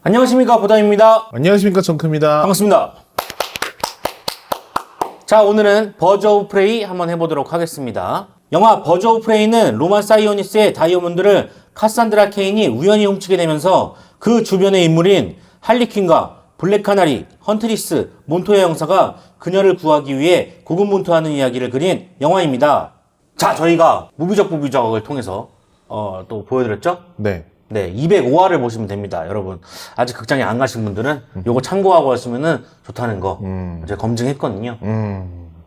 안녕하십니까, 보담입니다. 안녕하십니까, 정크입니다. 반갑습니다. 자, 오늘은 버즈 오브 프레이 한번 해보도록 하겠습니다. 영화 버즈 오브 프레이는 로만 사이오니스의 다이아몬드를 카산드라 케인이 우연히 훔치게 되면서 그 주변의 인물인 할리퀸과 블랙 카나리, 헌트리스, 몬토야 형사가 그녀를 구하기 위해 고군분투하는 이야기를 그린 영화입니다. 자, 저희가 무비적을 통해서 또 보여드렸죠? 네. 네, 205화를 보시면 됩니다, 여러분. 아직 극장에 안 가신 분들은 요거 참고하고 하시면은 좋다는 거 제가 검증했거든요.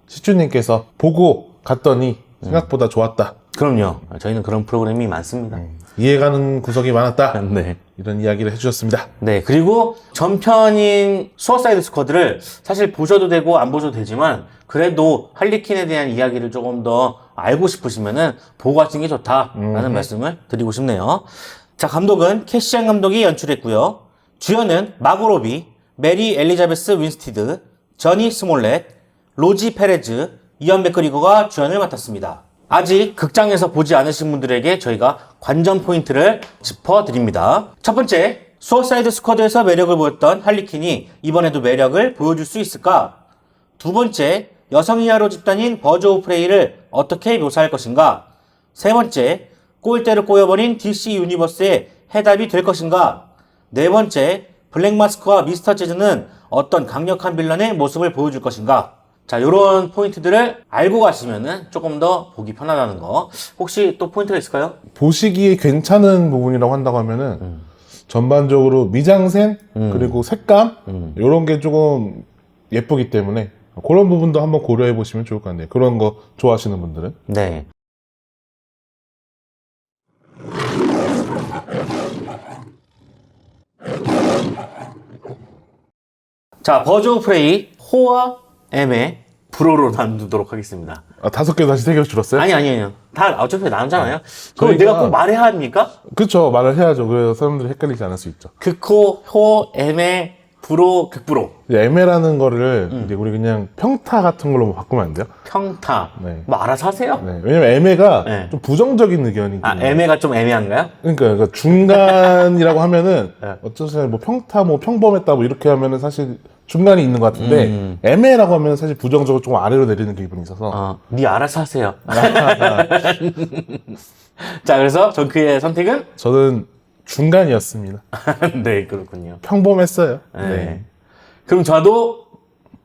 시추님께서 보고 갔더니 생각보다 좋았다. 그럼요. 저희는 그런 프로그램이 많습니다. 이해가는 구석이 많았다. 네. 이런 이야기를 해주셨습니다. 네, 그리고 전편인 수어사이드 스쿼드를 사실 보셔도 되고 안 보셔도 되지만 그래도 할리퀸에 대한 이야기를 조금 더 알고 싶으시면은 보고 가시는 게 좋다라는 말씀을 드리고 싶네요. 자, 감독은 캐시안 감독이 연출했고요. 주연은 마고 로비, 메리 엘리자베스 윈스티드, 저니 스몰렛, 로지 페레즈, 이언 맥그리거가 주연을 맡았습니다. 아직 극장에서 보지 않으신 분들에게 저희가 관전 포인트를 짚어드립니다. 첫 번째, 수어사이드 스쿼드에서 매력을 보였던 할리퀸이 이번에도 매력을 보여줄 수 있을까? 두 번째, 여성 히어로 집단인 버즈 오브 프레이를 어떻게 묘사할 것인가? 세 번째, 꼴대로 꼬여버린 DC 유니버스의 해답이 될 것인가? 네 번째, 블랙 마스크와 미스터 재즈는 어떤 강력한 빌런의 모습을 보여줄 것인가? 자, 요런 포인트들을 알고 가시면은 조금 더 보기 편하다는 거. 혹시 또 포인트가 있을까요? 보시기에 괜찮은 부분이라고 한다고 하면은 전반적으로 미장센 그리고 색감 이런 게 조금 예쁘기 때문에 그런 부분도 한번 고려해 보시면 좋을 것 같네요. 그런 거 좋아하시는 분들은. 네. 자, 버즈 오브 프레이 호와 M의 불호로 나누도록 하겠습니다. 아, 5개 다시 3개로 줄었어요? 아니요. 다 어차피 나누잖아요. 그럼 저희가- 내가 꼭 말해야 합니까? 그쵸, 말을 해야죠. 그래서 사람들이 헷갈리지 않을 수 있죠. 극호, 호, M의 불호, 극불호. 애매라는 거를 이제 우리 그냥 평타 같은 걸로 바꾸면 안 돼요? 평타. 네. 뭐 알아서 하세요. 네. 왜냐면 애매가 네. 좀 부정적인 의견이. 아, 애매가 좀 애매한가요? 그러니까 중간이라고 하면은 네. 어쩌면 뭐 평타, 뭐 평범했다, 뭐 이렇게 하면은 사실 중간이 있는 것 같은데 애매라고 하면 사실 부정적으로 좀 아래로 내리는 기분이 있어서. 네 알아서 하세요. 자, 그래서 정크의 선택은? 저는 중간이었습니다. 네, 그렇군요. 평범했어요. 네. 그럼 저도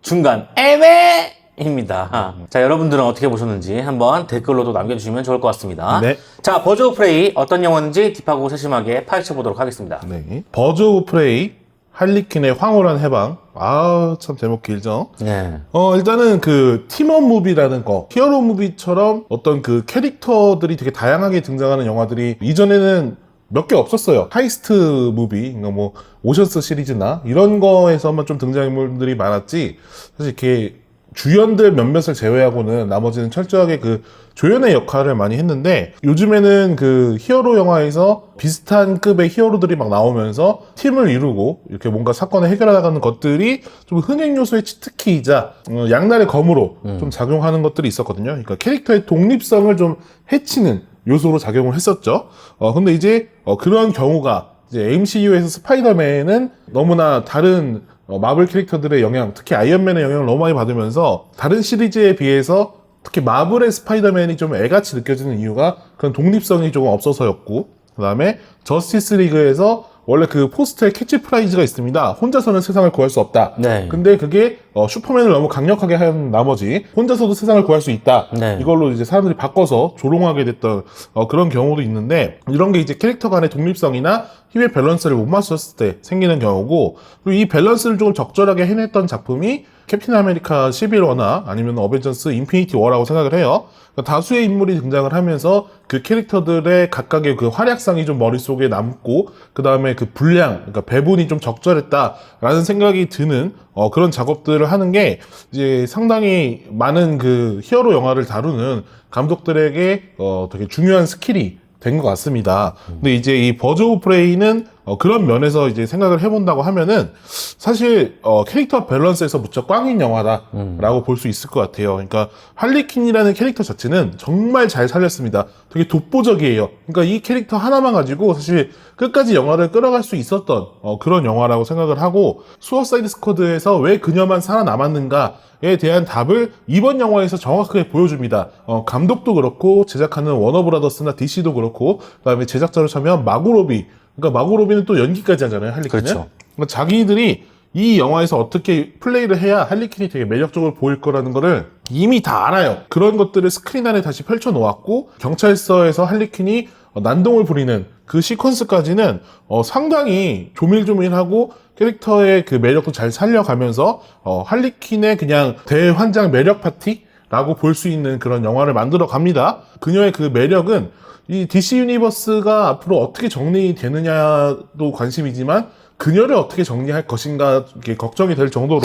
중간 애매입니다. 자, 여러분들은 어떻게 보셨는지 한번 댓글로도 남겨주시면 좋을 것 같습니다. 네. 자, 버즈 오브 프레이 어떤 영화인지 딥하고 세심하게 파헤쳐 보도록 하겠습니다. 네. 버즈 오브 프레이, 할리퀸의 황홀한 해방. 아, 참 제목 길죠? 네. 일단은 그 팀업 무비라는 거, 히어로 무비처럼 어떤 그 캐릭터들이 되게 다양하게 등장하는 영화들이 이전에는 몇 개 없었어요. 하이스트 무비, 그러니까 뭐 오션스 시리즈나 이런 거에서만 좀 등장인물들이 많았지, 사실 이렇게 주연들 몇몇을 제외하고는 나머지는 철저하게 그 조연의 역할을 많이 했는데, 요즘에는 그 히어로 영화에서 비슷한 급의 히어로들이 막 나오면서 팀을 이루고 이렇게 뭔가 사건을 해결하는 것들이 좀 흥행 요소의 치트키이자 양날의 검으로 좀 작용하는 것들이 있었거든요. 그러니까 캐릭터의 독립성을 좀 해치는 요소로 작용을 했었죠. 근데 이제 그런 경우가 이제 MCU에서 스파이더맨은 너무나 다른 마블 캐릭터들의 영향, 특히 아이언맨의 영향을 너무 많이 받으면서 다른 시리즈에 비해서 특히 마블의 스파이더맨이 좀 애같이 느껴지는 이유가 그런 독립성이 조금 없어서였고, 그 다음에 저스티스 리그에서 원래 그 포스터에 캐치프라이즈가 있습니다. 혼자서는 세상을 구할 수 없다. 네. 근데 그게 슈퍼맨을 너무 강력하게 한 나머지 혼자서도 세상을 구할 수 있다. 네. 이걸로 이제 사람들이 바꿔서 조롱하게 됐던 그런 경우도 있는데, 이런 게 이제 캐릭터 간의 독립성이나 힘의 밸런스를 못 맞췄을 때 생기는 경우고, 그리고 이 밸런스를 조금 적절하게 해냈던 작품이 캡틴 아메리카 시빌 워나 아니면 어벤져스 인피니티 워라고 생각을 해요. 그러니까 다수의 인물이 등장을 하면서 그 캐릭터들의 각각의 그 활약상이 좀 머릿속에 남고, 그 다음에 그 분량, 그러니까 배분이 좀 적절했다라는 생각이 드는 그런 작업들을 하는 게 이제 상당히 많은 그 히어로 영화를 다루는 감독들에게 되게 중요한 스킬이 된 것 같습니다. 근데 이제 이 버즈 오브 프레이는 그런 면에서 이제 생각을 해본다고 하면은 사실 캐릭터 밸런스에서 무척 꽝인 영화다라고 볼 수 있을 것 같아요. 그러니까 할리퀸이라는 캐릭터 자체는 정말 잘 살렸습니다. 되게 독보적이에요. 그러니까 이 캐릭터 하나만 가지고 사실 끝까지 영화를 끌어갈 수 있었던 그런 영화라고 생각을 하고, 수어사이드 스쿼드에서 왜 그녀만 살아남았는가에 대한 답을 이번 영화에서 정확하게 보여줍니다. 감독도 그렇고 제작하는 워너브라더스나 DC도 그렇고, 그다음에 제작자로 참여한 마고 로비, 그러니까 마고 로비는 또 연기까지 하잖아요, 할리퀸은. 그렇죠. 그러니까 자기들이 이 영화에서 어떻게 플레이를 해야 할리퀸이 되게 매력적으로 보일 거라는 거를 이미 다 알아요. 그런 것들을 스크린 안에 다시 펼쳐 놓았고, 경찰서에서 할리퀸이 난동을 부리는 그 시퀀스까지는 상당히 조밀조밀하고 캐릭터의 그 매력도 잘 살려가면서 할리퀸의 그냥 대환장 매력 파티라고 볼 수 있는 그런 영화를 만들어 갑니다. 그녀의 그 매력은 이 DC 유니버스가 앞으로 어떻게 정리되느냐도 관심이지만, 그녀를 어떻게 정리할 것인가 이게 걱정이 될 정도로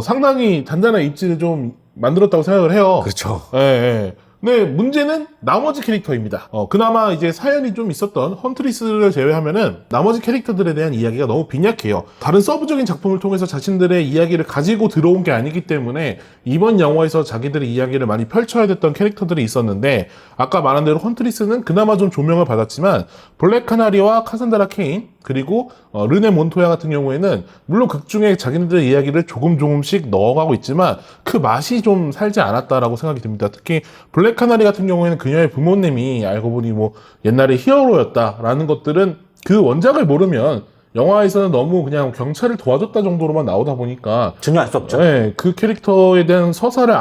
상당히 단단한 입지를 좀 만들었다고 생각을 해요. 그렇죠. 예, 예. 근데 문제는 나머지 캐릭터입니다. 그나마 이제 사연이 좀 있었던 헌트리스를 제외하면은 나머지 캐릭터들에 대한 이야기가 너무 빈약해요. 다른 서브적인 작품을 통해서 자신들의 이야기를 가지고 들어온 게 아니기 때문에 이번 영화에서 자기들의 이야기를 많이 펼쳐야 됐던 캐릭터들이 있었는데, 아까 말한 대로 헌트리스는 그나마 좀 조명을 받았지만, 블랙 카나리와 카산드라 케인, 그리고 르네 몬토야 같은 경우에는 물론 극중에 자기네들의 이야기를 조금씩 넣어가고 있지만 그 맛이 좀 살지 않았다라고 생각이 듭니다. 특히 블랙 카나리 같은 경우에는 그녀의 부모님이 알고 보니 뭐 옛날에 히어로였다라는 것들은 그 원작을 모르면 영화에서는 너무 그냥 경찰을 도와줬다 정도로만 나오다 보니까 전혀 알 수 없죠. 네, 그 캐릭터에 대한 서사를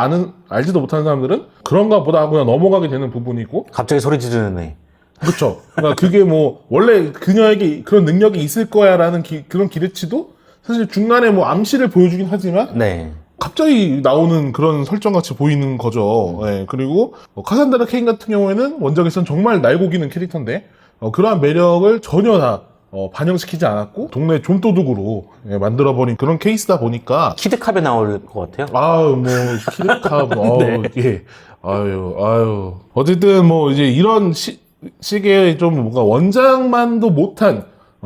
알지도 못하는 사람들은 그런가 보다 그냥 넘어가게 되는 부분이고, 갑자기 소리 지르는 애. 그렇죠. 그러니까 그게 뭐 원래 그녀에게 그런 능력이 있을 거야라는 그런 기대치도 사실 중간에 뭐 암시를 보여주긴 하지만 네. 갑자기 나오는 그런 설정같이 보이는 거죠. 네, 그리고 카산드라 케인 같은 경우에는 원작에서는 정말 날고기는 캐릭터인데 그러한 매력을 전혀 다 반영시키지 않았고 동네 좀도둑으로 만들어버린 그런 케이스다 보니까 키드캅에 나올 것 같아요. 아유, 뭐, 키드캅, 네. 예. 아유. 어쨌든, 뭐, 이제 이런 식의 좀 뭔가 원작만도 못한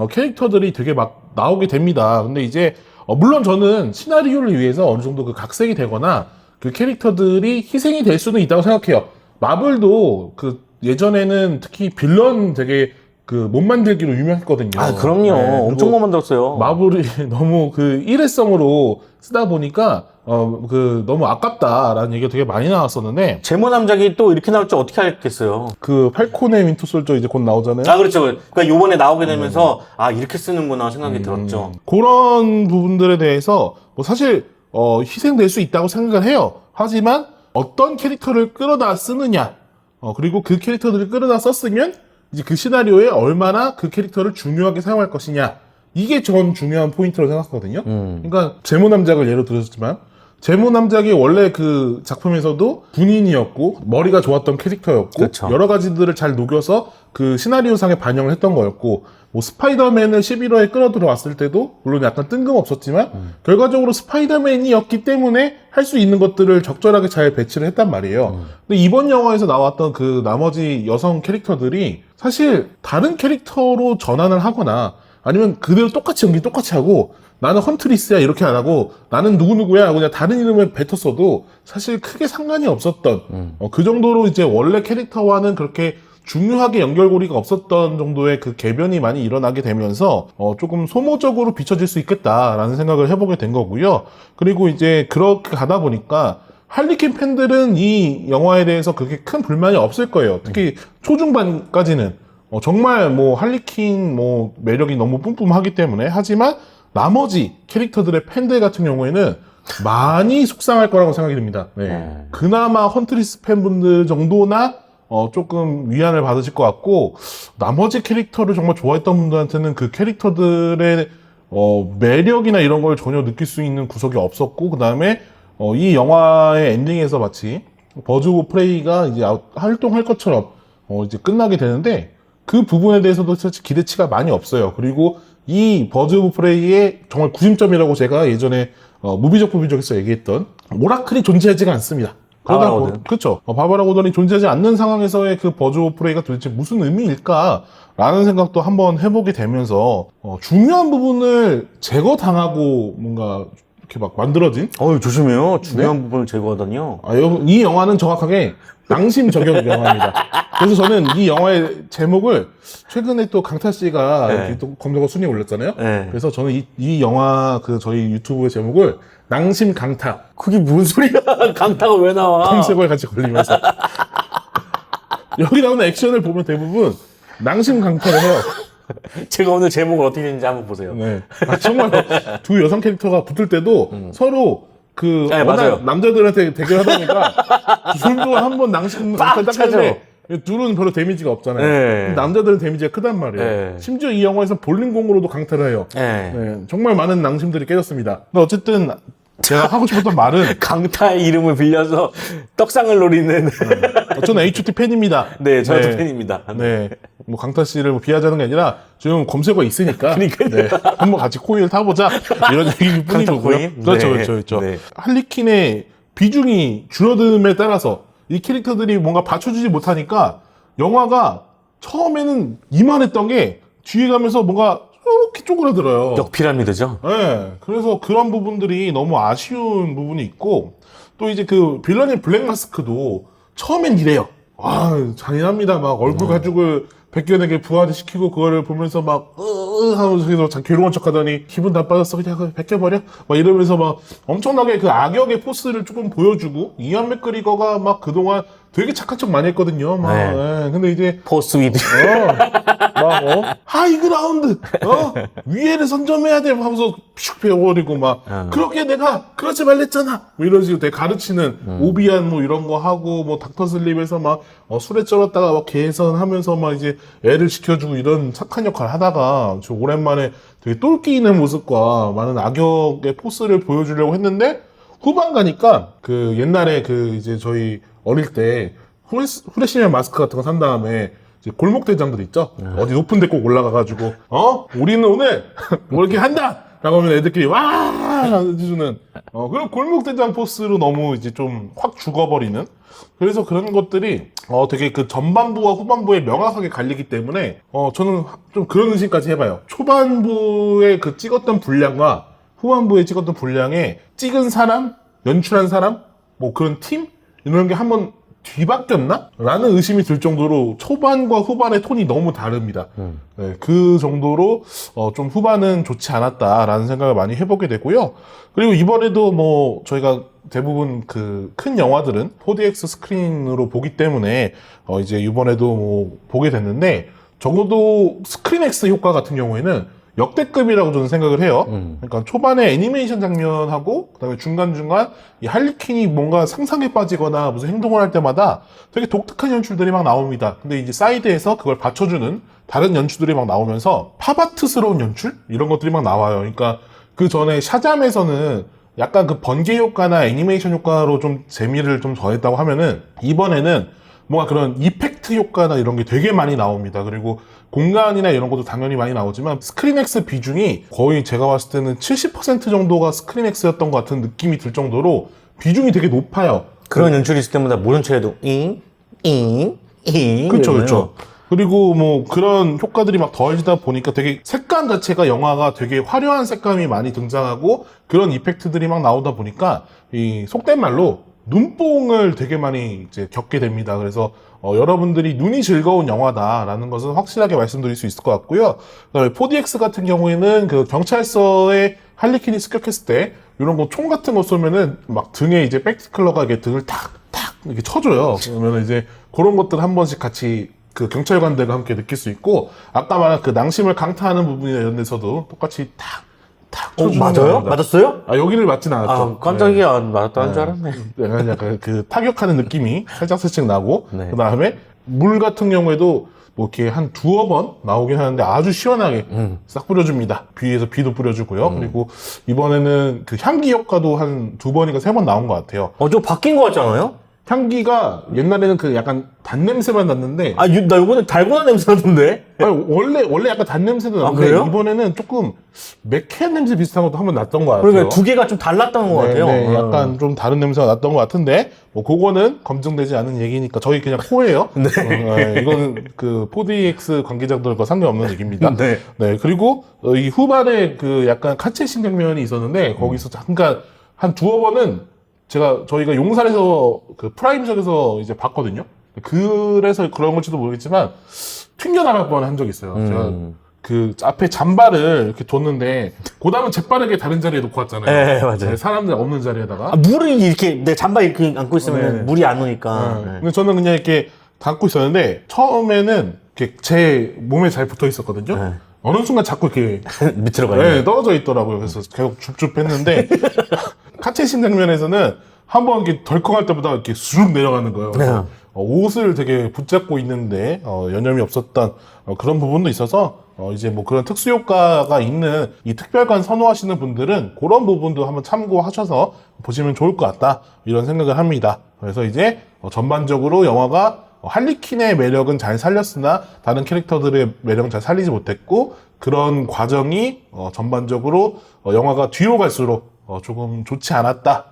캐릭터들이 되게 막 나오게 됩니다. 근데 이제, 물론 저는 시나리오를 위해서 어느 정도 그 각색이 되거나 그 캐릭터들이 희생이 될 수는 있다고 생각해요. 마블도 그 예전에는 특히 빌런 되게 그 못 만들기로 유명했거든요. 아, 그럼요. 네, 엄청 그리고 못 만들었어요. 마블이 너무 그 일회성으로 쓰다 보니까 너무 아깝다라는 얘기가 되게 많이 나왔었는데, 제모 남작이 또 이렇게 나올 줄 어떻게 알겠어요. 그 팔콘의 윈터 솔저 이제 곧 나오잖아요. 아, 그렇죠. 그러니까 요번에 나오게 되면서 아, 이렇게 쓰는구나 생각이 들었죠. 그런 부분들에 대해서 뭐 사실 희생될 수 있다고 생각을 해요. 하지만 어떤 캐릭터를 끌어다 쓰느냐, 그리고 그 캐릭터들을 끌어다 썼으면 이제 그 시나리오에 얼마나 그 캐릭터를 중요하게 사용할 것이냐, 이게 전 중요한 포인트라고 생각하거든요. 그러니까 제모남작을 예로 들었지만 제모남작이 원래 그 작품에서도 군인이었고 머리가 좋았던 캐릭터였고, 그렇죠. 여러 가지들을 잘 녹여서 그 시나리오상에 반영을 했던 거였고, 뭐 스파이더맨을 11호에 끌어들어왔을 때도 물론 약간 뜬금없었지만 결과적으로 스파이더맨이었기 때문에 할 수 있는 것들을 적절하게 잘 배치를 했단 말이에요. 근데 이번 영화에서 나왔던 그 나머지 여성 캐릭터들이 사실 다른 캐릭터로 전환을 하거나 아니면 그대로 똑같이 연기 똑같이 하고 나는 헌트리스야 이렇게 안 하고 나는 누구누구야 하고 그냥 다른 이름을 뱉었어도 사실 크게 상관이 없었던 그 정도로 이제 원래 캐릭터와는 그렇게 중요하게 연결고리가 없었던 정도의 그 개변이 많이 일어나게 되면서 조금 소모적으로 비춰질 수 있겠다라는 생각을 해보게 된 거고요. 그리고 이제 그렇게 가다 보니까 할리퀸 팬들은 이 영화에 대해서 그렇게 큰 불만이 없을 거예요. 특히 초중반까지는 정말 뭐 할리퀸 뭐 매력이 너무 뿜뿜하기 때문에. 하지만 나머지 캐릭터들의 팬들 같은 경우에는 많이 속상할 거라고 생각이 듭니다. 네. 그나마 헌트리스 팬분들 정도나 조금 위안을 받으실 것 같고, 나머지 캐릭터를 정말 좋아했던 분들한테는 그 캐릭터들의 매력이나 이런 걸 전혀 느낄 수 있는 구석이 없었고, 그 다음에 이 영화의 엔딩에서 마치 버즈 오브 프레이가 이제 활동할 것처럼 이제 끝나게 되는데, 그 부분에 대해서도 사실 기대치가 많이 없어요. 그리고 이 버즈 오브 프레이의 정말 구심점이라고 제가 예전에 무비적 부비적에서 얘기했던 오라클이 존재하지가 않습니다. 바바라 고든. 그쵸. 바바라 고든이 존재하지 않는 상황에서의 그 버즈 오브 프레이가 도대체 무슨 의미일까라는 생각도 한번 해보게 되면서, 중요한 부분을 제거당하고 뭔가 이렇게 막 만들어진? 조심해요. 중요한 부분을 제거하다니요. 이 영화는 정확하게 낭심 저격 영화입니다. 그래서 저는 이 영화의 제목을 최근에 또 강타 씨가 네. 이렇게 또 검색어 순위에 올렸잖아요. 네. 그래서 저는 이 영화 저희 유튜브의 제목을 낭심 강타 그게 뭔 소리야? 강타가 왜 나와? 검색어에 같이 걸리면서 여기 나오는 액션을 보면 대부분 낭심 강타를 해요. 제가 오늘 제목을 어떻게 했는지 한번 보세요. 네. 정말 두 여성 캐릭터가 붙을 때도 서로 네, 워낙 맞아요. 남자들한테 대결하다 보니까 둘도 한번 낭심 강타 딱 차죠. 하는데 둘은 별로 데미지가 없잖아요. 네. 남자들은 데미지가 크단 말이에요. 네. 심지어 이 영화에서 볼링공으로도 강타를 해요. 네. 네, 정말 많은 낭심들이 깨졌습니다. 근데 어쨌든 제가 하고 싶었던 말은 강타의 이름을 빌려서 떡상을 노리는. 저는 HT 팬입니다. 네, 저도 팬입니다. 네, 뭐 강타 씨를 뭐 비하자는 게 아니라 지금 검색어 있으니까 그러니까요. 네, 한번 같이 코인을 타보자 이런 얘기일 뿐이고요. 코인? 그렇죠, 네. 그렇죠, 그렇죠. 네. 할리퀸의 비중이 줄어듦에 따라서 이 캐릭터들이 뭔가 받쳐주지 못하니까 영화가 처음에는 이만했던 게 뒤에 가면서 뭔가 이렇게 쪼그라들어요. 역피라미드죠. 네, 그래서 그런 부분들이 너무 아쉬운 부분이 있고 또 이제 그 빌런의 블랙 마스크도 처음엔 이래요. 잔인합니다. 막 얼굴 가죽을 벗겨내게 부활시키고 그거를 보면서 막 하면서 참 괴로운 척하더니 기분 나빠졌어 그냥 그거 벗겨버려 막 이러면서 막 엄청나게 그 악역의 포스를 조금 보여주고 이안 맥그리거가 막 그동안 되게 착한 척 많이 했거든요. 막 예, 근데 이제 포스 위드. 하이그라운드 위에를 선점해야 돼 하면서 슉 배워버리고 막 그렇게 내가 그렇지 말랬잖아 뭐 이런 식으로 되게 가르치는 오비안 뭐 이런 거 하고 뭐 닥터 슬립에서 막 술에 쩔었다가 막 개선하면서 막 이제 애를 지켜주고 이런 착한 역할을 하다가 저 오랜만에 되게 똘끼 있는 모습과 많은 악역의 포스를 보여주려고 했는데 후반 가니까 그 옛날에 그 이제 저희 어릴 때 후레쉬맨 마스크 같은 거 산 다음에 이제 골목 대장들 있죠? 어디 높은 데 꼭 올라가가지고 우리는 오늘 뭐 이렇게 한다! 라고 하면 애들끼리 와! 해주는 그런 골목 대장 포스로 너무 이제 좀 확 죽어버리는 그래서 그런 것들이 되게 그 전반부와 후반부에 명확하게 갈리기 때문에 저는 좀 그런 의심까지 해봐요. 초반부에 그 찍었던 분량과 후반부에 찍었던 분량에 찍은 사람, 연출한 사람, 뭐 그런 팀 이런 게 한번 뒤바뀌었나? 라는 의심이 들 정도로 초반과 후반의 톤이 너무 다릅니다. 네, 그 정도로 좀 후반은 좋지 않았다라는 생각을 많이 해보게 되고요. 그리고 이번에도 뭐 저희가 대부분 그 큰 영화들은 4DX 스크린으로 보기 때문에 이제 이번에도 뭐 보게 됐는데 적어도 스크린X 효과 같은 경우에는 역대급이라고 저는 생각을 해요. 그러니까 초반에 애니메이션 장면하고 그다음에 중간중간 이 할리퀸이 뭔가 상상에 빠지거나 무슨 행동을 할 때마다 되게 독특한 연출들이 막 나옵니다. 근데 이제 사이드에서 그걸 받쳐주는 다른 연출들이 막 나오면서 팝아트스러운 연출? 이런 것들이 막 나와요. 그러니까 그 전에 샤잠에서는 약간 그 번개 효과나 애니메이션 효과로 좀 재미를 좀 더했다고 하면은 이번에는 뭔가 그런 이펙트 효과나 이런 게 되게 많이 나옵니다. 그리고 공간이나 이런 것도 당연히 많이 나오지만 스크린X 비중이 거의 제가 봤을 때는 70% 정도가 스크린X였던 것 같은 느낌이 들 정도로 비중이 되게 높아요. 그런 연출이 있을 때마다 모른 척해도 그렇죠, 그렇죠. 그리고 뭐 그런 효과들이 막 더해지다 보니까 되게 색감 자체가 영화가 되게 화려한 색감이 많이 등장하고 그런 이펙트들이 막 나오다 보니까 이 속된 말로 눈뽕을 되게 많이 이제 겪게 됩니다. 그래서 여러분들이 눈이 즐거운 영화다라는 것은 확실하게 말씀드릴 수 있을 것 같고요. 그다음에 4DX 같은 경우에는 그 경찰서에 할리퀸이 습격했을 때 이런 거 총 같은 거 쏘면은 막 등에 이제 백스클러가 이렇게 등을 탁탁 이렇게 쳐줘요. 그러면 이제 그런 것들 한 번씩 같이 그 경찰관들과 함께 느낄 수 있고 아까 말한 그 낭심을 강타하는 부분이나 이런 데서도 똑같이 탁 쳐주는 맞아요? 겁니다. 맞았어요? 여기를 맞진 않았죠. 깜짝이야. 맞았다는 줄 알았네. 약간 그 타격하는 느낌이 살짝 나고 네. 그 다음에 물 같은 경우에도 뭐 이렇게 한 두어 번 나오긴 하는데 아주 시원하게 싹 뿌려줍니다. 비에서 비도 뿌려주고요. 그리고 이번에는 그 향기 효과도 한 두 번인가 세 번 나온 것 같아요. 좀 바뀐 것 같지 않아요? 향기가 옛날에는 그 약간 단냄새만 났는데 나 이거는 달고나 냄새 나던데? 아니, 원래 약간 단냄새도 나는데 그래요? 이번에는 조금 매캐 냄새 비슷한 것도 한번 났던 것 같아요. 그러니까 두 개가 좀 달랐던 것 같아요. 네, 약간 좀 다른 냄새가 났던 것 같은데 뭐 그거는 검증되지 않은 얘기니까 저희 그냥 포예요. 네. 이거는 그 4DX 관계자들과 상관없는 얘기입니다. 네. 네, 그리고 이 후반에 그 약간 카체신 장면이 있었는데 거기서 잠깐 한 두어 번은 저희가 용산에서 그 프라임석에서 이제 봤거든요. 그래서 그런 걸지도 모르겠지만 튕겨나갈 뻔한 적이 있어요. 제가 그 앞에 잠바를 이렇게 뒀는데 그다음은 재빠르게 다른 자리에 놓고 왔잖아요. 네, 맞아요. 사람들 없는 자리에다가. 물을 이렇게 내 잠바 이렇게 안고 있으면 네. 물이 안 오니까. 네. 근데 저는 그냥 이렇게 감고 있었는데 처음에는 이렇게 제 몸에 잘 붙어 있었거든요. 네. 어느 순간 자꾸 이렇게 밑으로 가요. 떨어져 있더라고요. 그래서 계속 줍줍했는데 카체신 장면에서는 한번 이렇게 덜컹할 때보다 이렇게 쑥 내려가는 거예요. 그래서 옷을 되게 붙잡고 있는데 여념이 없었던 그런 부분도 있어서 이제 뭐 그런 특수 효과가 있는 이 특별관 선호하시는 분들은 그런 부분도 한번 참고하셔서 보시면 좋을 것 같다 이런 생각을 합니다. 그래서 이제 전반적으로 영화가 할리퀸의 매력은 잘 살렸으나 다른 캐릭터들의 매력은 잘 살리지 못했고 그런 과정이 전반적으로 영화가 뒤로 갈수록 조금 좋지 않았다.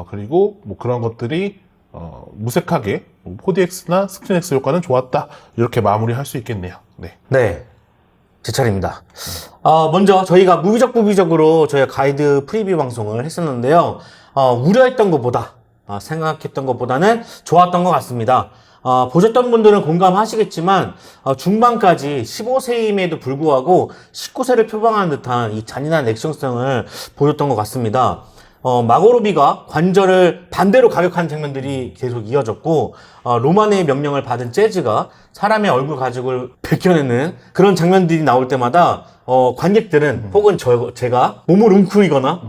그리고 뭐 그런 것들이 무색하게 4DX나 스크린X 효과는 좋았다. 이렇게 마무리할 수 있겠네요. 네. 네. 제 차례입니다. 먼저 저희가 무비적으로 저희가 가이드 프리뷰 방송을 했었는데요. 우려했던 것보다, 생각했던 것보다는 좋았던 것 같습니다. 보셨던 분들은 공감하시겠지만, 중반까지 15세임에도 불구하고 19세를 표방하는 듯한 이 잔인한 액션성을 보였던 것 같습니다. 마고로비가 관절을 반대로 가격하는 장면들이 계속 이어졌고, 로만의 명령을 받은 재즈가 사람의 얼굴 가죽을 벗겨내는 그런 장면들이 나올 때마다, 관객들은 혹은 제가 몸을 웅크리거나,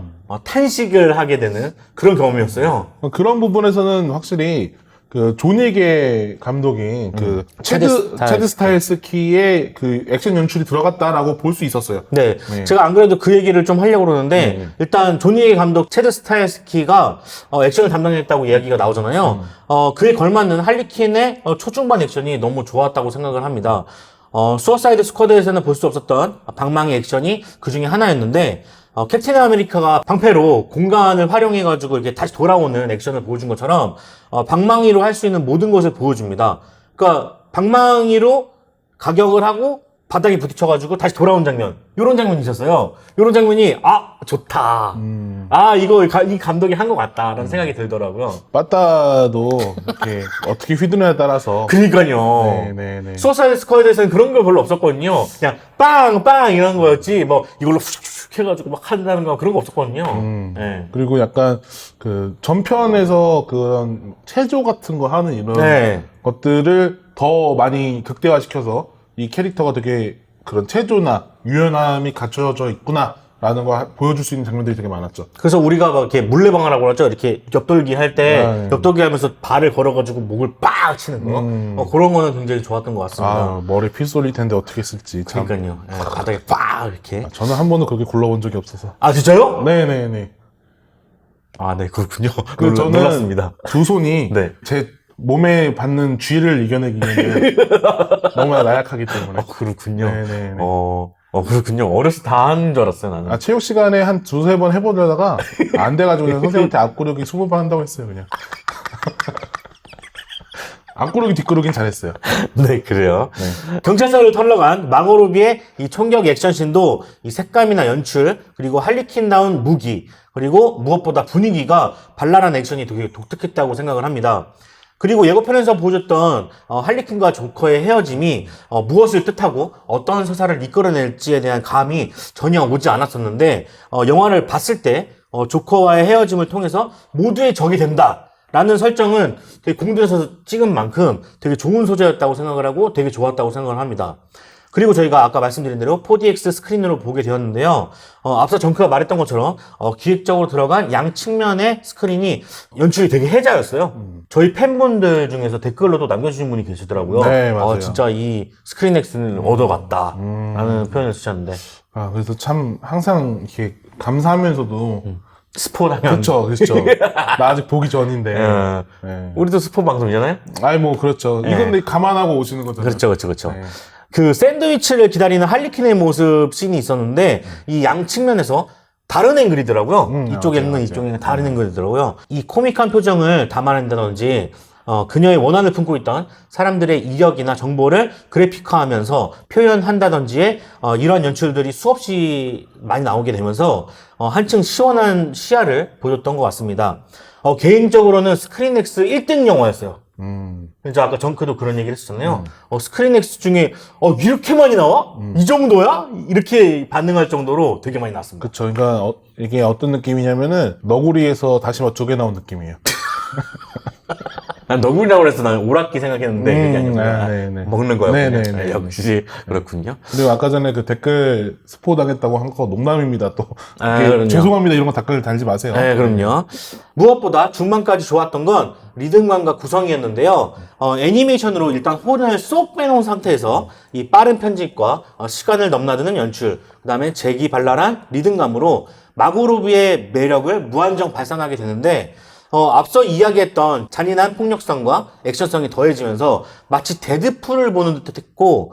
탄식을 하게 되는 그런 경험이었어요. 그런 부분에서는 확실히 그 조니게 감독이 그 체드 스타일스키의 그 액션 연출이 들어갔다라고 볼 수 있었어요. 네. 네. 제가 안 그래도 그 얘기를 좀 하려고 그러는데, 일단, 조니의 감독, 체드 스타일스키가, 액션을 담당했다고 이야기가 나오잖아요. 그에 걸맞는 할리퀸의 초중반 액션이 너무 좋았다고 생각을 합니다. 수어사이드 스쿼드에서는 볼 수 없었던 방망이 액션이 그 중에 하나였는데, 캡틴 아메리카가 방패로 공간을 활용해가지고 이렇게 다시 돌아오는 액션을 보여준 것처럼, 방망이로 할 수 있는 모든 것을 보여줍니다. 그러니까, 방망이로 가격을 하고, 바닥에 부딪혀가지고 다시 돌아온 장면. 요런 장면이 있었어요. 요런 장면이, 좋다. 이 감독이 한 것 같다라는 생각이 들더라고요. 빠따도 이렇게 어떻게 휘두르냐에 따라서. 그니까요. 네네네. 수어사이드 스쿼드에서는 그런 거 별로 없었거든요. 그냥 빵 이런 거였지 뭐 이걸로 휙 해가지고 막 한다는 거 그런 거 없었거든요. 네. 그리고 약간 그 전편에서 그런 체조 같은 거 하는 이런 네. 것들을 더 많이 극대화시켜서 이 캐릭터가 되게 그런 체조나 유연함이 갖춰져 있구나 라는 걸 보여줄 수 있는 장면들이 되게 많았죠. 그래서 우리가 막 이렇게 물레방아라고 하죠. 이렇게 옆돌기 할 때 옆돌기 하면서 발을 걸어가지고 목을 빡 치는 거. 그런 거는 굉장히 좋았던 것 같습니다. 머리 피 쏠릴 텐데 어떻게 쓸지 참. 그러니까요. 네, 바닥에 빡 이렇게. 저는 한 번도 그렇게 굴러본 적이 없어서. 진짜요? 네네네. 네, 그렇군요. 저는 놀랐습니다. 두 손이 네. 제 몸에 받는 쥐를 이겨내기 위해 너무나 나약하기 때문에. 그렇군요. 네네네. 그렇군요. 어렸을 때 다 하는 줄 알았어요, 나는. 체육 시간에 한 두세 번 해보려다가 안 돼가지고 그냥 선생님한테 앞구르기 20번 한다고 했어요, 그냥. 앞구르기 뒷구르기는 잘했어요. 네, 그래요. 경찰서를 털러 간 마고로비의 이 총격 액션씬도 이 색감이나 연출, 그리고 할리퀸다운 무기, 그리고 무엇보다 분위기가 발랄한 액션이 되게 독특했다고 생각을 합니다. 그리고 예고편에서 보여줬던 할리퀸과 조커의 헤어짐이 무엇을 뜻하고 어떤 서사를 이끌어낼지에 대한 감이 전혀 오지 않았었는데 영화를 봤을 때 조커와의 헤어짐을 통해서 모두의 적이 된다 라는 설정은 되게 공들여서 찍은 만큼 되게 좋은 소재였다고 생각을 하고 되게 좋았다고 생각을 합니다. 그리고 저희가 아까 말씀드린 대로 4DX 스크린으로 보게 되었는데요. 앞서 정크가 말했던 것처럼 기획적으로 들어간 양 측면의 스크린이 연출이 되게 해자였어요. 저희 팬분들 중에서 댓글로도 남겨주신 분이 계시더라고요. 네, 맞아요. 진짜 이 스크린X는 얻어갔다 라는 표현을 쓰셨는데 그래서 참 항상 이렇게 감사하면서도 스포라면. 그렇죠, 그렇죠. 나 아직 보기 전인데. 네. 우리도 스포 방송이잖아요? 아이, 뭐, 그렇죠. 네. 이건 감안하고 오시는 거잖아요. 그렇죠. 네. 그 샌드위치를 기다리는 할리퀸의 모습 씬이 있었는데, 이 양 측면에서 다른 앵글이더라고요. 이쪽에는 맞아요. 이쪽에는 다른 앵글이더라고요. 이 코믹한 표정을 담아낸다든지, 그녀의 원한을 품고 있던 사람들의 이력이나 정보를 그래픽화하면서 표현한다든지의 이런 연출들이 수없이 많이 나오게 되면서 한층 시원한 시야를 보여줬던 것 같습니다. 개인적으로는 스크린X 1등 영화였어요. 그래서 아까 정크도 그런 얘기를 했었잖아요. 스크린X 중에 이렇게 많이 나와? 이 정도야? 이렇게 반응할 정도로 되게 많이 나왔습니다. 그쵸. 그러니까 이게 어떤 느낌이냐면은 너구리에서 다시마 2개 나온 느낌이에요. 난 너구리라고 그래서 난 오락기 생각했는데 그게 아니구나. 네네. 먹는 거였군요. 네네네. 역시 그렇군요. 그리고 아까 전에 그 댓글 스포 당했다고 한 거 농담입니다. 또 이렇게 그럼요. 죄송합니다 이런 거 댓글 달지 마세요. 네, 그럼요. 무엇보다 중반까지 좋았던 건 리듬감과 구성이었는데요. 애니메이션으로 일단 혼을 쏙 빼놓은 상태에서 이 빠른 편집과 시간을 넘나드는 연출, 그 다음에 재기발랄한 리듬감으로 마고로비의 매력을 무한정 발산하게 되는데, 앞서 이야기했던 잔인한 폭력성과 액션성이 더해지면서 마치 데드풀을 보는 듯 했고,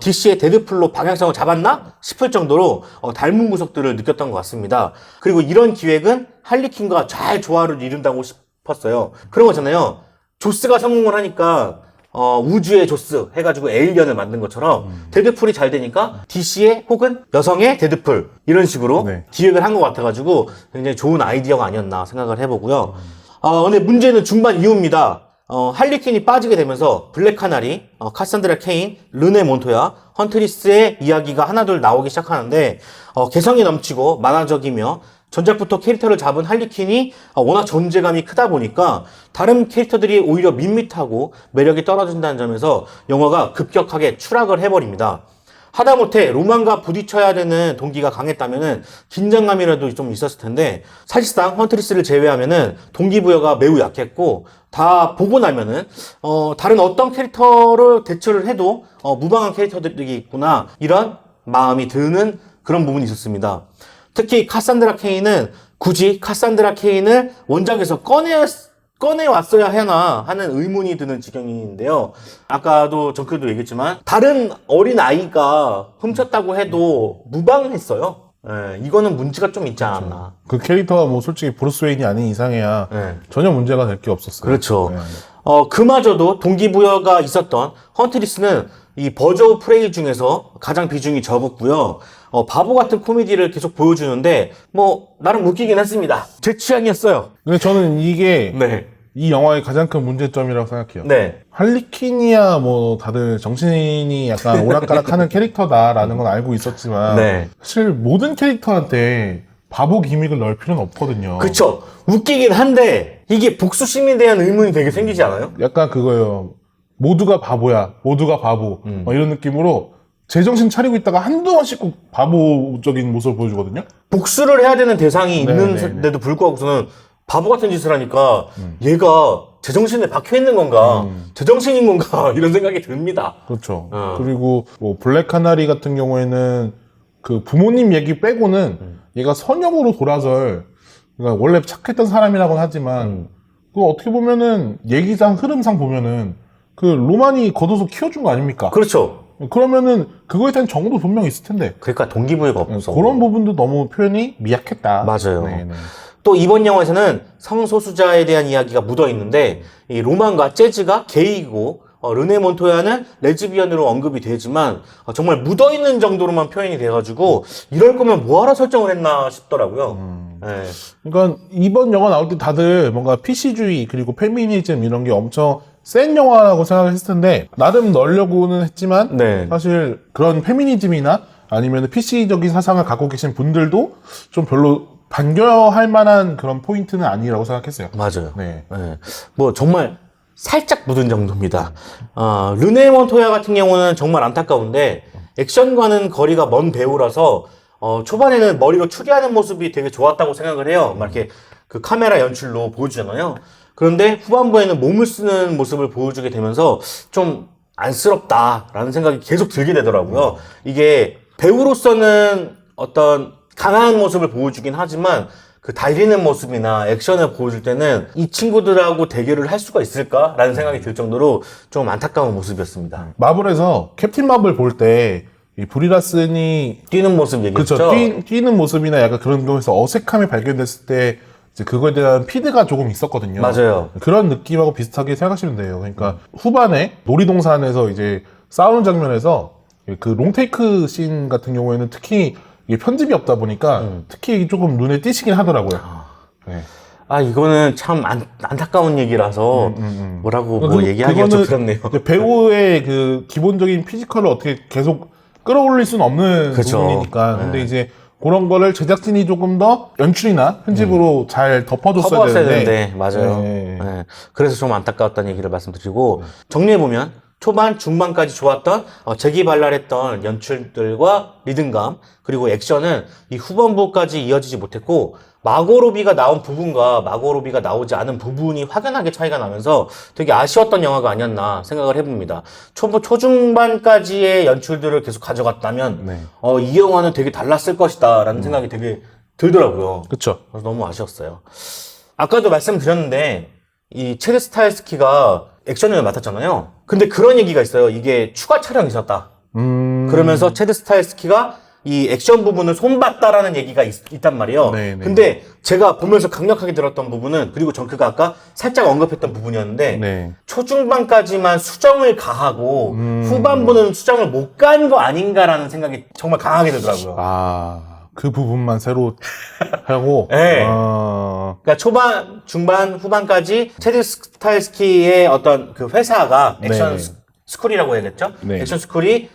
DC의 데드풀로 방향성을 잡았나? 싶을 정도로 닮은 구석들을 느꼈던 것 같습니다. 그리고 이런 기획은 할리퀸과 잘 조화를 이룬다고 싶었어요. 그런 거잖아요. 조스가 성공을 하니까 우주의 조스 해가지고 에일리언을 만든 것처럼 데드풀이 잘 되니까 DC의 혹은 여성의 데드풀 이런 식으로 네. 기획을 한 것 같아가지고 굉장히 좋은 아이디어가 아니었나 생각을 해보고요. 근데 문제는 중반 이후입니다. 할리퀸이 빠지게 되면서 블랙 카나리, 카산드라 케인, 르네 몬토야, 헌트리스의 이야기가 하나둘 나오기 시작하는데 개성이 넘치고 만화적이며 전작부터 캐릭터를 잡은 할리퀸이 워낙 존재감이 크다 보니까 다른 캐릭터들이 오히려 밋밋하고 매력이 떨어진다는 점에서 영화가 급격하게 추락을 해버립니다. 하다못해 로만과 부딪혀야 되는 동기가 강했다면은 긴장감이라도 좀 있었을 텐데 사실상 헌트리스를 제외하면은 동기부여가 매우 약했고 다 보고 나면은 다른 어떤 캐릭터를 대처를 해도 무방한 캐릭터들이 있구나 이런 마음이 드는 그런 부분이 있었습니다. 특히 카산드라 케인은 굳이 카산드라 케인을 원작에서 꺼내왔어야 하나 하는 의문이 드는 지경인데요. 아까도 정크도 얘기했지만 다른 어린 아이가 훔쳤다고 해도 무방했어요. 이거는 문제가 좀 있지 않았나. 그 캐릭터가 뭐 솔직히 브루스 웨인이 아닌 이상해야 전혀 문제가 될 게 없었어요. 그렇죠. 네. 그마저도 동기부여가 있었던 헌트리스는 이 버즈 오브 프레이 중에서 가장 비중이 적었고요. 바보 같은 코미디를 계속 보여주는데 나름 웃기긴 했습니다. 제 취향이었어요. 근데 저는 이게 네. 이 영화의 가장 큰 문제점이라고 생각해요. 네. 할리퀸이야 뭐 다들 정신이 약간 오락가락하는 캐릭터다라는 건 알고 있었지만 네. 사실 모든 캐릭터한테 바보 기믹을 넣을 필요는 없거든요. 그쵸. 웃기긴 한데 이게 복수심에 대한 의문이 되게 생기지 않아요? 약간 그거예요. 모두가 바보야. 모두가 바보. 이런 느낌으로 제정신 차리고 있다가 한두 번씩 꼭 바보적인 모습을 보여주거든요. 복수를 해야 되는 대상이 네네네. 있는데도 불구하고서는 바보 같은 짓을 하니까 얘가 제정신에 박혀 있는 건가, 제정신인 건가 이런 생각이 듭니다. 그렇죠. 그리고 뭐 블랙 카나리 같은 경우에는 그 부모님 얘기 빼고는 얘가 선역으로 돌아설 그러니까 원래 착했던 사람이라고는 하지만 그 어떻게 보면은 얘기상 흐름상 보면은 그 로만이 걷어서 키워준 거 아닙니까? 그렇죠. 그러면은 그거에 대한 정도 분명히 있을 텐데 그러니까 동기부여가 없어. 그런 부분도 너무 표현이 미약했다. 맞아요. 네네. 또 이번 영화에서는 성소수자에 대한 이야기가 묻어 있는데 이 로만과 재즈가 게이고 르네 몬토야는 레즈비언으로 언급이 되지만 정말 묻어 있는 정도로만 표현이 돼가지고 이럴 거면 뭐하러 설정을 했나 싶더라고요. 네. 그러니까 이번 영화 나올 때 다들 뭔가 PC주의 그리고 페미니즘 이런 게 엄청 센 영화라고 생각했을 텐데 나름 넣으려고는 했지만 네. 사실 그런 페미니즘이나 아니면 PC적인 사상을 갖고 계신 분들도 좀 별로 반겨할 만한 그런 포인트는 아니라고 생각했어요. 맞아요. 네. 네. 뭐 정말 살짝 묻은 정도입니다. 르네 몬토야 같은 경우는 정말 안타까운데 액션과는 거리가 먼 배우라서 초반에는 머리로 추리하는 모습이 되게 좋았다고 생각을 해요. 막 이렇게 그 카메라 연출로 보여주잖아요. 그런데 후반부에는 몸을 쓰는 모습을 보여주게 되면서 좀 안쓰럽다라는 생각이 계속 들게 되더라고요. 이게 배우로서는 어떤 강한 모습을 보여주긴 하지만 그 달리는 모습이나 액션을 보여줄 때는 이 친구들하고 대결을 할 수가 있을까라는 생각이 들 정도로 좀 안타까운 모습이었습니다. 마블에서 캡틴 마블 볼 때 이 브리라슨이 뛰는 모습 얘기했죠. 그렇죠. 뛰는 모습이나 약간 그런 거에서 어색함이 발견됐을 때 이제 그거에 대한 피드가 조금 있었거든요. 맞아요. 그런 느낌하고 비슷하게 생각하시면 돼요. 그러니까 후반에 놀이동산에서 이제 싸우는 장면에서 그 롱테이크 씬 같은 경우에는 특히 이게 편집이 없다 보니까 특히 조금 눈에 띄시긴 하더라고요. 네. 아, 이거는 참 안타까운 얘기라서 뭐라고 뭐 그- 얘기하기가 좀 그거는 그렇네요. 이제 배우의 그 기본적인 피지컬을 어떻게 계속 끌어올릴 수는 없는 그쵸. 부분이니까. 근데 네. 이제 그런 거를 제작진이 조금 더 연출이나 편집으로 잘 덮어줬어야 커버했어야 되는데. 되는데, 맞아요. 네. 네. 그래서 좀 안타까웠다는 얘기를 말씀드리고, 정리해보면, 초반, 중반까지 좋았던, 재기발랄했던 연출들과 리듬감, 그리고 액션은 이 후반부까지 이어지지 못했고, 마고로비가 나온 부분과 마고로비가 나오지 않은 부분이 확연하게 차이가 나면서 되게 아쉬웠던 영화가 아니었나 생각을 해봅니다. 초중반까지의 연출들을 계속 가져갔다면, 네. 이 영화는 되게 달랐을 것이다, 라는 생각이 되게 들더라고요. 그쵸. 그래서 너무 아쉬웠어요. 아까도 말씀드렸는데 이 체드 스타일스키가 액션을 맡았잖아요. 근데 그런 얘기가 있어요. 이게 추가 촬영이 있었다. 그러면서 체드 스타일스키가 이 액션 부분을 손봤다라는 얘기가 있단 말이에요. 네네. 근데 제가 보면서 강력하게 들었던 부분은, 그리고 정크가 아까 살짝 언급했던 부분이었는데, 네. 초중반까지만 수정을 가하고 후반부는 수정을 못 간 거 아닌가라는 생각이 정말 강하게 들더라고요. 그 부분만 새로 하고. 네. 그러니까 초반, 중반, 후반까지 체드 스타일스키의 어떤 그 회사가 액션 네. 스쿨이라고 해야겠죠? 네. 액션 스쿨이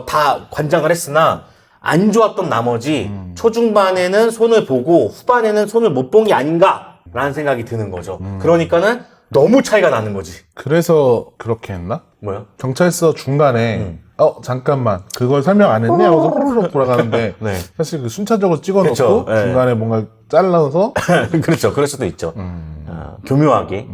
다 관장을 했으나 안 좋았던 나머지 초중반에는 손을 보고 후반에는 손을 못 본 게 아닌가라는 생각이 드는 거죠. 그러니까는 너무 차이가 나는 거지. 그래서 그렇게 했나? 뭐요? 경찰서 중간에 잠깐만 그걸 설명 안 했네 하고서 후루룩 돌아가는데 네. 사실 그 순차적으로 찍어놓고 그쵸, 네. 중간에 뭔가 잘라서 그렇죠. 그럴 수도 있죠. 교묘하게.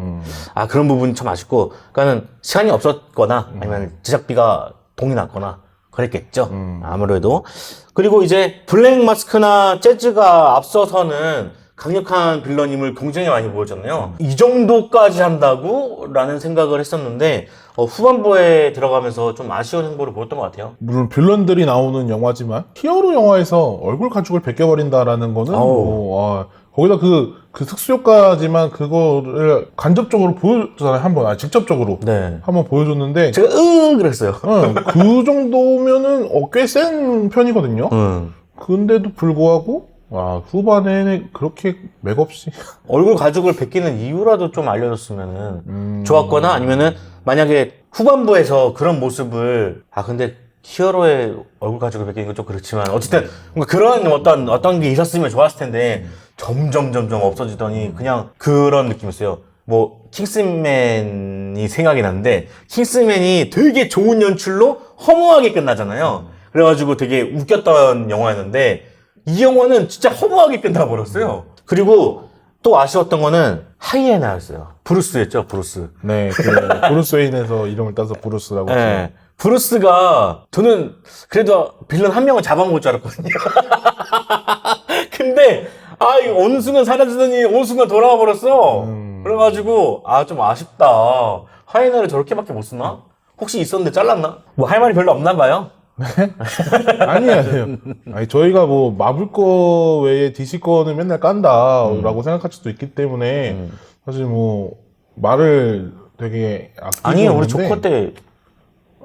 그런 부분이 참 아쉽고, 그러니까는 시간이 없었거나, 아니면 제작비가 동이 났거나, 그랬겠죠. 아무래도. 그리고 이제 블랙 마스크나 재즈가 앞서서는 강력한 빌런임을 굉장히 많이 보여줬잖아요. 이 정도까지 한다고? 라는 생각을 했었는데, 후반부에 들어가면서 좀 아쉬운 행보를 보였던 것 같아요. 물론 빌런들이 나오는 영화지만 히어로 영화에서 얼굴 가죽을 벗겨버린다라는 거는 거기다 그 특수효과지만 그거를 간접적으로 보여줬잖아요. 한번 직접적으로 네. 한번 보여줬는데 제가, 그랬어요. 그 정도면은 꽤 센 편이거든요. 근데도 불구하고 후반에는 그렇게 맥없이 얼굴 가죽을 벗기는 이유라도 좀 알려줬으면은 좋았거나, 아니면은 만약에 후반부에서 그런 모습을 근데 히어로의 얼굴 가죽을 벗기는 건 좀 그렇지만 어쨌든 뭔가 그런 어떤 게 있었으면 좋았을 텐데 점점 없어지더니 그냥 그런 느낌이었어요. 뭐 킹스맨이 생각이 나는데, 킹스맨이 되게 좋은 연출로 허무하게 끝나잖아요. 그래가지고 되게 웃겼던 영화였는데 이 영화는 진짜 허무하게 끝나버렸어요. 그리고 또 아쉬웠던 거는 하이에나였어요. 브루스였죠, 브루스. 네, 브루스 웨인에서 이름을 따서 브루스라고. 네. 브루스가, 저는 그래도 빌런 한 명은 잡아먹을 줄 알았거든요. 근데, 어느 순간 사라지더니 어느 순간 돌아와 버렸어. 그래가지고, 좀 아쉽다. 하이에나를 저렇게밖에 못 쓰나? 혹시 있었는데 잘랐나? 뭐 할 말이 별로 없나 봐요. 아니에요. 아니, 저희가 뭐 마블 거 외에 DC 거는 맨날 깐다라고 생각할 수도 있기 때문에 사실 뭐 말을 되게 아끼고 아니, 우리 있는데 조커 때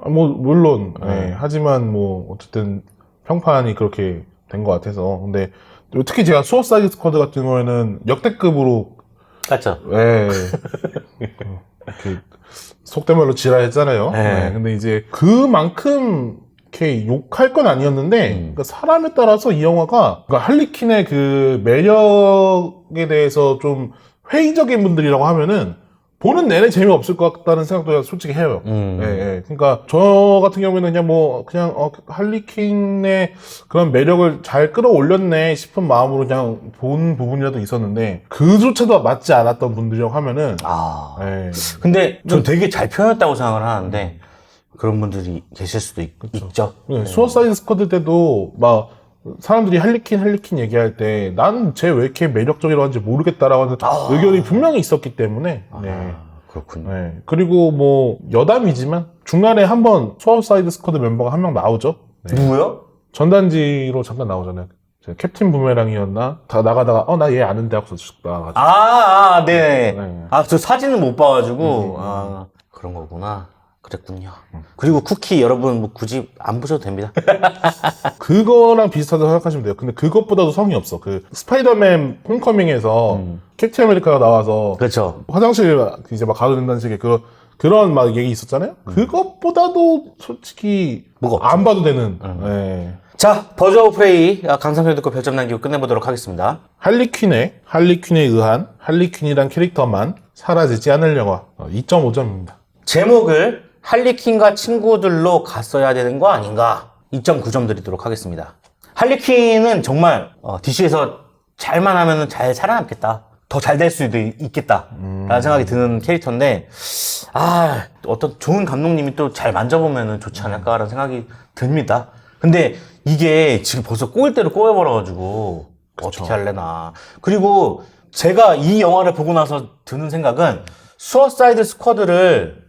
물론 하지만 뭐 어쨌든 평판이 그렇게 된 것 같아서. 근데 특히 제가 수어사이드 스쿼드 같은 경우에는 역대급으로 깠죠. 이렇게 속된 말로 지랄했잖아요. 근데 이제 그만큼 이렇게 욕할 건 아니었는데 그러니까 사람에 따라서 이 영화가 그러니까 할리퀸의 그 매력에 대해서 좀 회의적인 분들이라고 하면은 보는 내내 재미없을 것 같다는 생각도 솔직히 해요. 그러니까 저 같은 경우에는 그냥 할리퀸의 그런 매력을 잘 끌어올렸네 싶은 마음으로 그냥 본 부분이라도 있었는데 그조차도 맞지 않았던 분들이라고 하면은 근데 좀 되게 잘 표현했다고 생각을 하는데 그런 분들이 계실 수도 있죠. 수어사이드 스쿼드 때도 막 사람들이 할리퀸 얘기할 때 난 쟤 왜 이렇게 매력적이라고 하는지 모르겠다라고 하는 의견이 분명히 있었기 때문에 네. 그렇군요. 네. 그리고 뭐 여담이지만 중간에 한번 수어사이드 스쿼드 멤버가 한 명 나오죠. 네. 누구요? 전단지로 잠깐 나오잖아요. 캡틴 부메랑이었나? 다 나가다가 나 얘 아는데 하고서 쭉 나가가지고. 네. 네. 저 사진은 못 봐가지고, 그런 거구나. 그랬군요. 그리고 쿠키 여러분 뭐 굳이 안 보셔도 됩니다. 그거랑 비슷하다고 생각하시면 돼요. 근데 그것보다도 성의 없어. 그 스파이더맨 홈커밍에서 캡틴 아메리카가 나와서 그렇죠. 화장실 이제 막 가도 된다는 식의 그런 막 얘기 있었잖아요. 그것보다도 솔직히 뭐가 안 봐도 되는. 네. 자, 버즈 오브 프레이 강성표 듣고 별점 남기고 끝내보도록 하겠습니다. 할리퀸에 의한 할리퀸이란 캐릭터만 사라지지 않을 영화 2.5점입니다. 제목을 할리퀸과 친구들로 갔어야 되는 거 아닌가? 2.9점 드리도록 하겠습니다. 할리퀸은 정말 DC에서 잘만 하면 잘 살아남겠다. 더 잘 될 수도 있겠다. 라는 생각이 드는 캐릭터인데 어떤 좋은 감독님이 또 잘 만져보면 좋지 않을까라는 생각이 듭니다. 근데 이게 지금 벌써 꼬일 대로 꼬여버려가지고 어떻게 할래나. 그리고 제가 이 영화를 보고 나서 드는 생각은 수어사이드 스쿼드를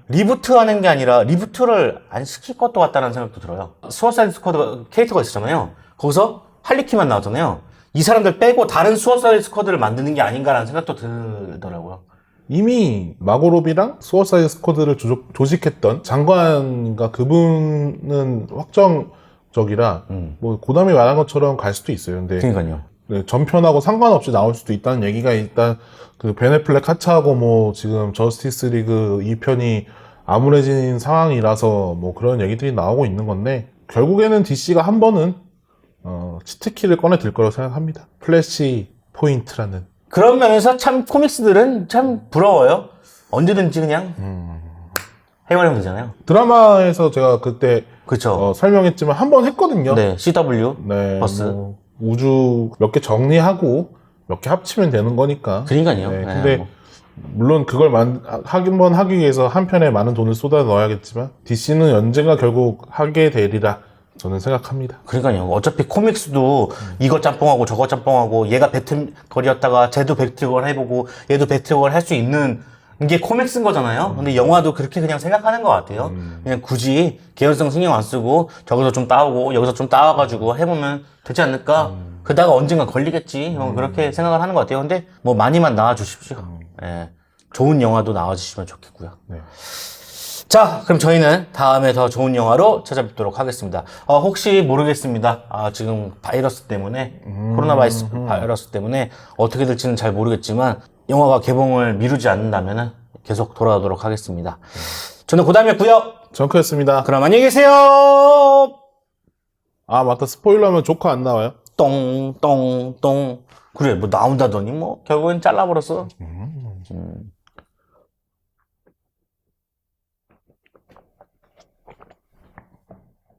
리부트하는 게 아니라 리부트를 안 시킬 것도 같다는 생각도 들어요. 수어사이드 스쿼드 캐릭터가 있었잖아요. 거기서 할리퀸만 나오잖아요. 이 사람들 빼고 다른 수어사이드 스쿼드를 만드는 게 아닌가라는 생각도 들더라고요. 이미 마고로비랑 수어사이드 스쿼드를 조직했던 장관인가 그분은 확정적이라 뭐 고담이 말한 것처럼 갈 수도 있어요. 근데 그러니까요. 네, 전편하고 상관없이 나올 수도 있다는 얘기가 일단 그 벤 애플렉 하차하고 뭐 지금 저스티스 리그 2편이 암울해진 상황이라서 뭐 그런 얘기들이 나오고 있는 건데 결국에는 DC가 한 번은 치트키를 꺼내 들 거라고 생각합니다. 플래시 포인트라는. 그런 면에서 참 코믹스들은 참 부러워요. 언제든지 그냥 해버리면 되잖아요. 드라마에서 제가 그때 그렇죠. 설명했지만 한 번 했거든요. 네, CW 네, 버스. 뭐 우주 몇 개 정리하고 몇 개 합치면 되는 거니까. 그러니까요. 네, 네, 근데 뭐. 물론 그걸 한번 하기 위해서 한 편에 많은 돈을 쏟아 넣어야겠지만 DC는 언젠가 결국 하게 되리라 저는 생각합니다. 그러니까요. 어차피 코믹스도 이거 짬뽕하고 저거 짬뽕하고 얘가 배틀걸이었다가 쟤도 배틀걸 해보고 얘도 배틀걸 할 수 있는 게 코믹스인 거잖아요. 근데 영화도 그렇게 그냥 생각하는 것 같아요. 그냥 굳이 개연성 신경 안 쓰고 저기서 좀 따오고 여기서 좀 따와가지고 해보면 되지 않을까? 그러다가 언젠가 걸리겠지. 그렇게 생각을 하는 것 같아요. 근데 뭐 많이만 나와주십시오. 예. 좋은 영화도 나와주시면 좋겠고요. 네. 자, 그럼 저희는 다음에 더 좋은 영화로 찾아뵙도록 하겠습니다. 혹시 모르겠습니다. 지금 바이러스 때문에, 코로나 바이러스 때문에 어떻게 될지는 잘 모르겠지만, 영화가 개봉을 미루지 않는다면 계속 돌아오도록 하겠습니다. 저는 고담이었고요. 정크였습니다. 그럼 안녕히 계세요. 아, 맞다. 스포일러하면 조커 안 나와요? 똥. 그래, 뭐 나온다더니 뭐, 결국엔 잘라버렸어.